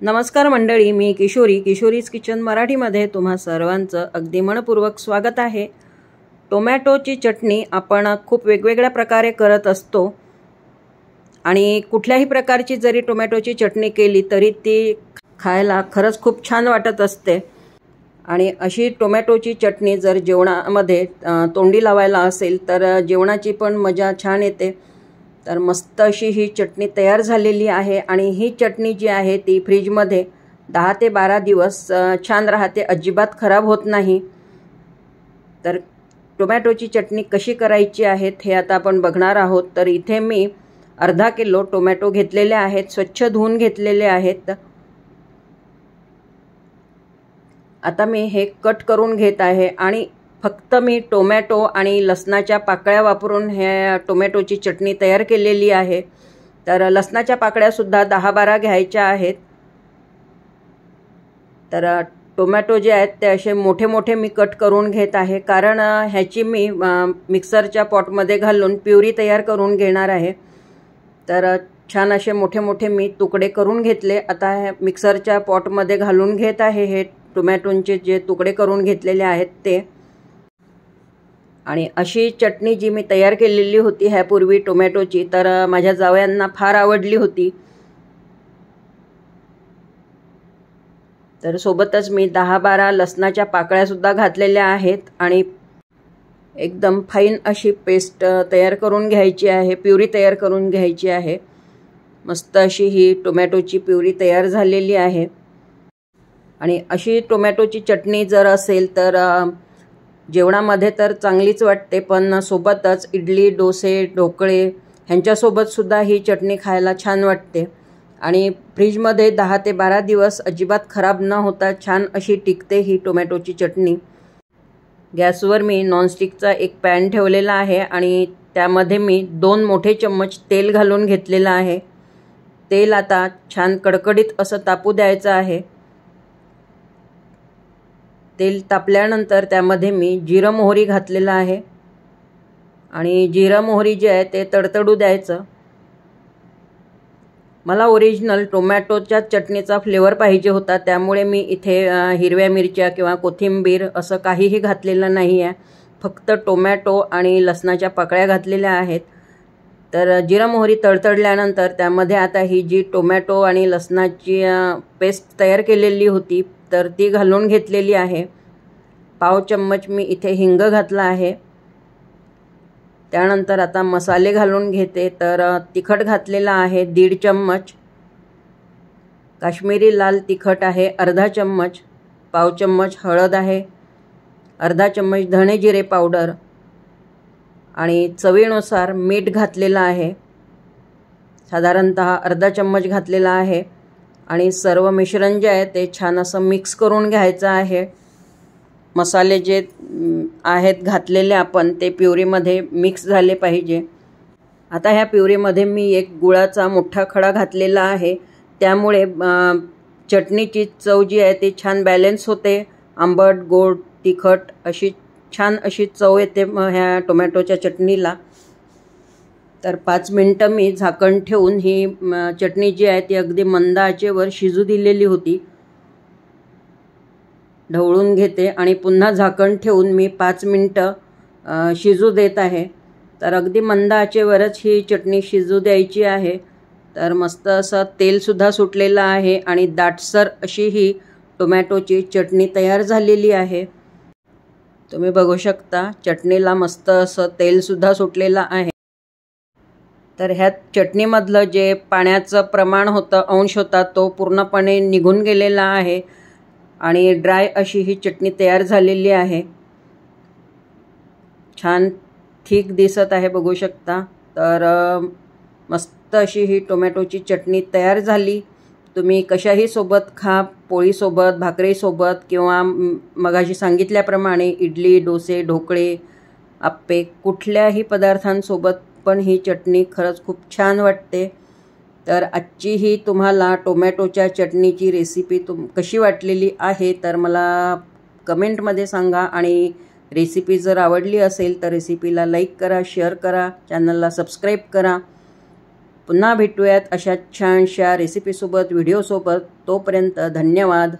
नमस्कार मंडळी, मी किशोरीज किचन मराठीमध्ये तुम्हा सर्वांचं अगदी मनपूर्वक स्वागत आहे। टोमॅटोची चटणी आपण खूप वेगवेगळ्या प्रकारे करत असतो आणि कुठल्याही प्रकारची जरी टोमॅटोची चटणी केली तरी ती खायला खरंच खूप छान वाटत असते। आणि अशी टोमॅटोची चटणी जर जेवणामध्ये तोंडी लावायला असेल तर जेवणाची पण मजा छान येते। तर मस्त अशी ही चटणी तयार झालेली आहे आणि ही चटणी जी आहे ती फ्रीजमध्ये 10 ते 12 दिवस छान राहते, अजिबात खराब होत नाही। तर टोमॅटोची चटणी कशी करायची आहे हे आता आपण बघणार आहोत। तर इथे मी अर्धा किलो टोमॅटो घेतलेले आहेत, स्वच्छ धुवून घेतलेले आहेत। आता मी हे कट करून घेत आहे आणि फक्त मी टोमॅटो आणि लसणाच्या पाकळ्या वापरून हे टोमॅटोची चटणी तयार केलेली आहे। तर लसणाच्या पाकळ्या सुद्धा 10-12 घ्यायच्या आहेत। तर टोमॅटो जे आहेत ते असे मोठे मोठे मी कट करून घेत आहे, कारण ह्याची मी मिक्सरच्या पॉटमध्ये घालून प्युरी तयार करून घेणार आहे। तर छान असे मोठे मोठे मी तुकडे करून घेतले। आता हे मिक्सरच्या पॉटमध्ये घालून घेत आहे हे टोमॅटोचे जे तुकडे करून घेतलेले आहेत ते। आणि अशी चटणी जी मी तयार केलेली होती ह्यापूर्वी टोमॅटोची, तर माझ्या जावयांना फार आवडली होती। तर सोबतच मी 10-12 लसणाच्या पाकळ्या सुद्धा घातलेल्या आहेत आणि एकदम फाईन अशी पेस्ट तयार करून घ्यायची आहे, प्युरी तयार करून घ्यायची आहे। मस्त अशी ही टोमॅटोची प्युरी तयार झालेली आहे। आणि अशी टोमॅटोची चटणी जर असेल तर जेवणामध्ये तर चांगलीच वाटते, पण सोबतच इडली, डोसे, ढोकळे ह्यांच्यासोबत सुद्धा ही चटणी खायला छान वाटते। आणि फ्रीजमध्ये 10 ते 12 दिवस अजिबात खराब न होता छान अशी टिकते ही टोमॅटोची चटणी। गॅसवर मी नॉनस्टिकचा एक पॅन ठेवलेला आहे आणि त्यामध्ये मी 2 मोठे चम्मच तेल घालून घेतलेलं आहे। तेल आता छान कडकडीत असं तापू द्यायचं आहे। तेल तापल्यानंतर त्यामध्ये मी जिरं मोहरी घातलेलं आहे आणि जिरं मोहरी जे आहे ते तडतडू द्यायचं। मला ओरिजिनल टोमॅटोच्या चटणीचा फ्लेवर पाहिजे होता, त्यामुळे मी इथे हिरव्या मिरच्या किंवा कोथिंबीर असं काहीही घातलेलं नाही आहे, फक्त टोमॅटो आणि लसणाच्या पाकळ्या घातलेल्या आहेत। तर जिरं मोहरी तडतडल्यानंतर त्यामध्ये आता ही जी टोमॅटो आणि लसणाची पेस्ट तयार केलेली होती तर ती घालून घेतलेली आहे। पाव चम्मच मी इथे हिंग घातला आहे। त्यानंतर आता मसाले घालून घेते। तर तिखट घातलेला आहे 1.5 चम्मच, काश्मीरी लाल तिखट आहे अर्धा चम्मच, पाव चम्मच हळद आहे, अर्धा चम्मच धणे जिरे पावडर आणि चवीनुसार मीठ घातलेलं आहे, साधारणतः अर्धा चम्मच घातलेला आहे। आणि सर्व मिश्रण जे आहे ते छान असं मिक्स करून घ्यायचं आहे। मसाले जे आहेत घातलेले आपण ते प्युरीमध्ये मिक्स झाले पाहिजे। आता ह्या प्युरीमध्ये मी एक गुळाचा मोठा खडा घातलेला आहे, त्यामुळे चटणीची चव जी आहे ती छान बॅलन्स होते। आंबट, गोड, तिखट अशी छान अशी चव येते ह्या टोमॅटोच्या चटणीला। तर 5 मिनिटं मी झाकण ठेवून ही चटणी जी आहे ती अगदी मंद आचेवर शिजू दिलेली होती। ढवळून घेते आणि पुन्हा झाकण ठेवून मी 5 मिनिटं शिजू देत आहे। तर अगदी मंद आचेवरच ही चटणी शिजू द्यायची आहे। तर मस्त असं तेलसुद्धा सुटलेलं आहे आणि दाटसर अशी ही टोमॅटोची चटणी तयार झालेली आहे। तुम्ही बघू शकता चटणीला मस्त असं तेलसुद्धा सुटलेलं आहे। तर ह्या चटणीमधलं जे पाण्याचं प्रमाण होतं, अंश होता, तो पूर्णपणे निघून गेलेला आहे आणि ड्राय अशी ही चटणी तयार झालेली आहे। छान थिक दिसत आहे, बघू शकता। तर मस्त अशी ही टोमॅटोची चटणी तयार झाली। तुम्ही कशाही सोबत खा, पोळीसोबत, भाकरीसोबत किंवा मगाशी सांगितल्याप्रमाणे इडली, डोसे, ढोकळे, आप्पे कुठल्याही पदार्थांसोबत पण ही चटणी खरंच खूप छान वाटते। तर आजची ही तुम्हाला टोमॅटोच्या चटणीची रेसिपी कशी वाटलेली आहे तर मला कमेंटमध्ये सांगा। आणि रेसिपी जर आवडली असेल तर रेसिपीला लाईक करा, शेअर करा, चॅनलला सबस्क्राईब करा। पुन्हा भेटूयात अशा छानशा रेसिपीसोबत, व्हिडिओसोबत. तोपर्यंत धन्यवाद.